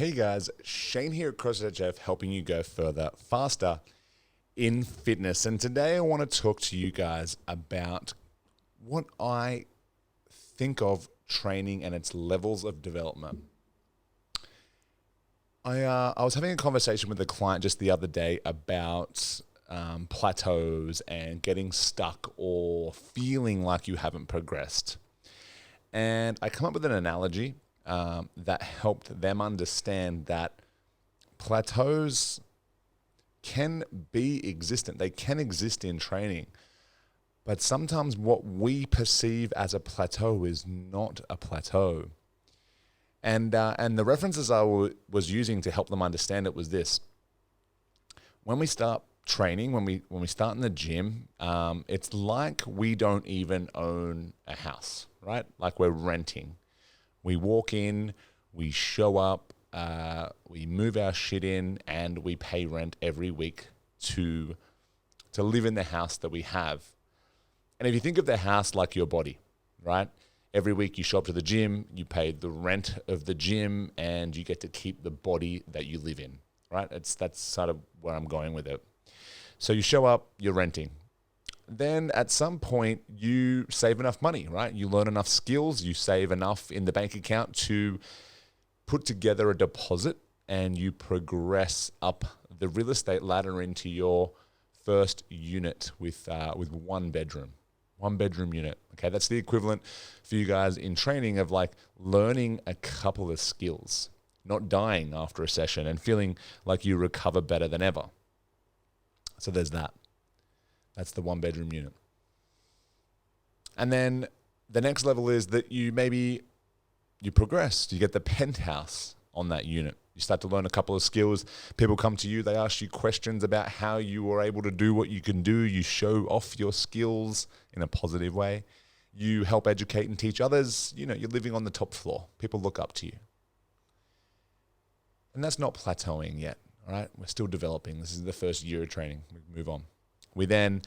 Hey guys, Shane here at CrossFit Jeff, helping you go further, faster in fitness. And today I want to talk to you guys about what I think of training and its levels of development. I was having a conversation with a client just the other day about plateaus and getting stuck or feeling like you haven't progressed. And I come up with an analogy that helped them understand that plateaus can be existent. They can exist in training. But sometimes what we perceive as a plateau is not a plateau. And the references I was using to help them understand it was this. When we start training, when we start in the gym, it's like we don't even own a house, right? Like we're renting. We walk in, we show up, we move our shit in, and we pay rent every week to live in the house that we have. And if you think of the house like your body, right? Every week you show up to the gym, you pay the rent of the gym, and you get to keep the body that you live in, right? That's sort of where I'm going with it. So you show up, you're renting. Then at some point you save enough money, right? You learn enough skills, you save enough in the bank account to put together a deposit, and you progress up the real estate ladder into your first unit with one bedroom unit. Okay, that's the equivalent for you guys in training of like learning a couple of skills, not dying after a session and feeling like you recover better than ever. So there's that. That's the one bedroom unit. And then the next level is that you progress. You get the penthouse on that unit. You start to learn a couple of skills. People come to you, they ask you questions about how you were able to do what you can do. You show off your skills in a positive way. You help educate and teach others. You know, you're living on the top floor. People look up to you. And that's not plateauing yet, all right? We're still developing. This is the first year of training. We move on. We then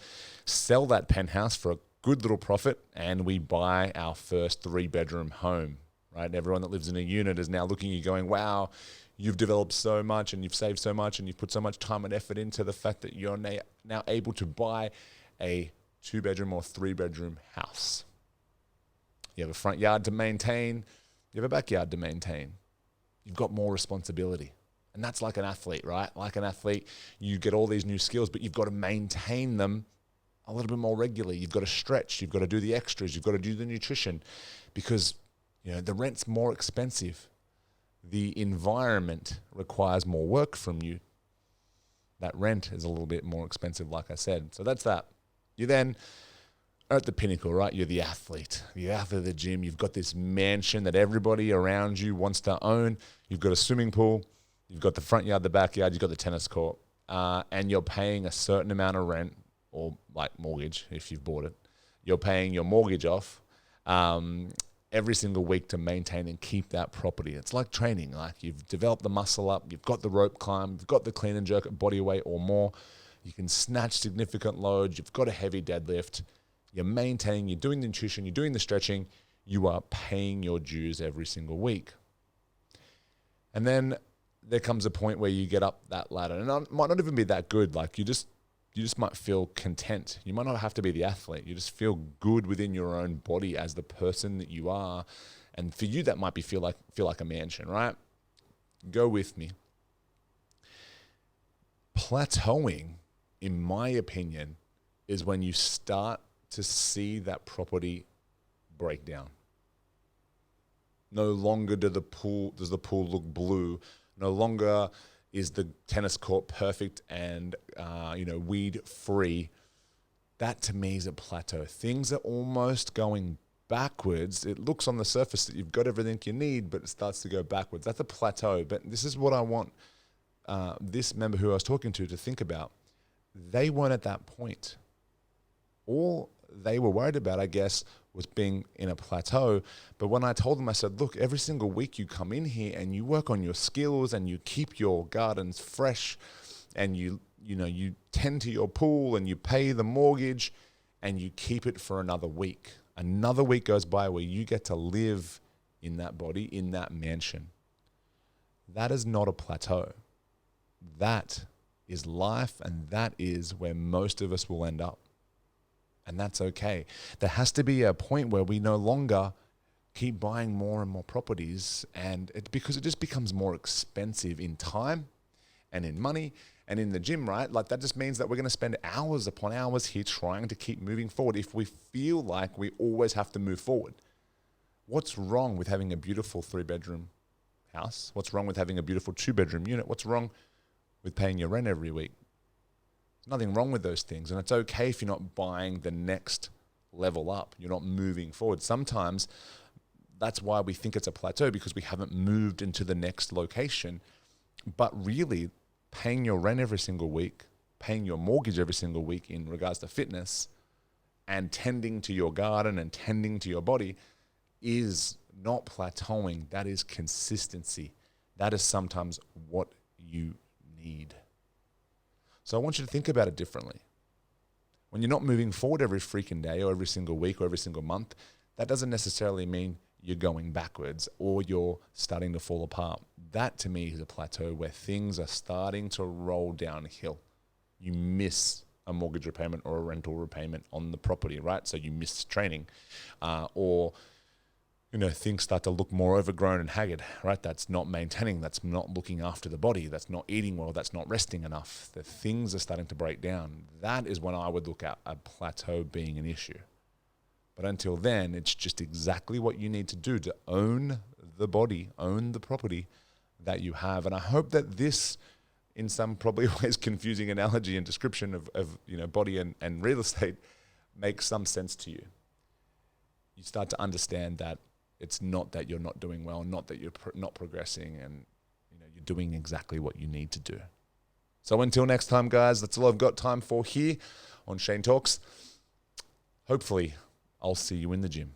sell that penthouse for a good little profit, and we buy our first 3-bedroom home, right? Everyone that lives in a unit is now looking at you going, wow, you've developed so much and you've saved so much and you've put so much time and effort into the fact that you're now able to buy a 2-bedroom or 3-bedroom house. You have a front yard to maintain. You have a backyard to maintain. You've got more responsibility. And that's like an athlete, right? Like an athlete, you get all these new skills, but you've got to maintain them a little bit more regularly. You've got to stretch. You've got to do the extras. You've got to do the nutrition because, you know, the rent's more expensive. The environment requires more work from you. That rent is a little bit more expensive, like I said. So that's that. You then are at the pinnacle, right? You're the athlete of the gym. You've got this mansion that everybody around you wants to own. You've got a swimming pool. You've got the front yard, the backyard. You've got the tennis court. And you're paying a certain amount of rent or like mortgage if you've bought it. You're paying your mortgage off every single week to maintain and keep that property. It's like training. Like you've developed the muscle up, you've got the rope climb, you've got the clean and jerk at body weight or more. You can snatch significant loads. You've got a heavy deadlift. You're maintaining, you're doing the nutrition, you're doing the stretching. You are paying your dues every single week. And then there comes a point where you get up that ladder, and it might not even be that good. Like you just might feel content. You might not have to be the athlete. You just feel good within your own body as the person that you are. And for you, that might be feel like a mansion, right? Go with me. Plateauing, in my opinion, is when you start to see that property break down. No longer does the pool look blue. No longer is the tennis court perfect and weed free. That to me is a plateau. Things are almost going backwards. It looks on the surface that you've got everything you need, but it starts to go backwards. That's a plateau. But this is what I want this member who I was talking to think about. They weren't at that point. All they were worried about, I guess, was being in a plateau. But when I told them, I said, look, every single week you come in here and you work on your skills and you keep your gardens fresh and you tend to your pool and you pay the mortgage and you keep it for another week. Another week goes by where you get to live in that body, in that mansion. that is not a plateau. That is life, and that is where most of us will end up. And that's okay. There has to be a point where we no longer keep buying more and more properties, and because it just becomes more expensive in time and in money and in the gym, right? Like that just means that we're going to spend hours upon hours here trying to keep moving forward if we feel like we always have to move forward. What's wrong with having a beautiful 3-bedroom house? What's wrong with having a beautiful 2-bedroom unit? What's wrong with paying your rent every week? There's nothing wrong with those things. And it's okay if you're not buying the next level up. You're not moving forward. Sometimes that's why we think it's a plateau, because we haven't moved into the next location. But really, paying your rent every single week, paying your mortgage every single week in regards to fitness, and tending to your garden and tending to your body is not plateauing. That is consistency. That is sometimes what you need. So I want you to think about it differently. When you're not moving forward every freaking day or every single week or every single month, that doesn't necessarily mean you're going backwards or you're starting to fall apart. That to me is a plateau where things are starting to roll downhill. You miss a mortgage repayment or a rental repayment on the property, right? So you miss training, or things start to look more overgrown and haggard, right? That's not maintaining, that's not looking after the body, that's not eating well, that's not resting enough. The things are starting to break down. That is when I would look at a plateau being an issue. But until then, it's just exactly what you need to do to own the body, own the property that you have. And I hope that this, in some probably ways confusing analogy and description of body and real estate, makes some sense to you. You start to understand that it's not that you're not doing well, not that you're not progressing, and you're doing exactly what you need to do. So until next time, guys, that's all I've got time for here on Shane Talks. Hopefully, I'll see you in the gym.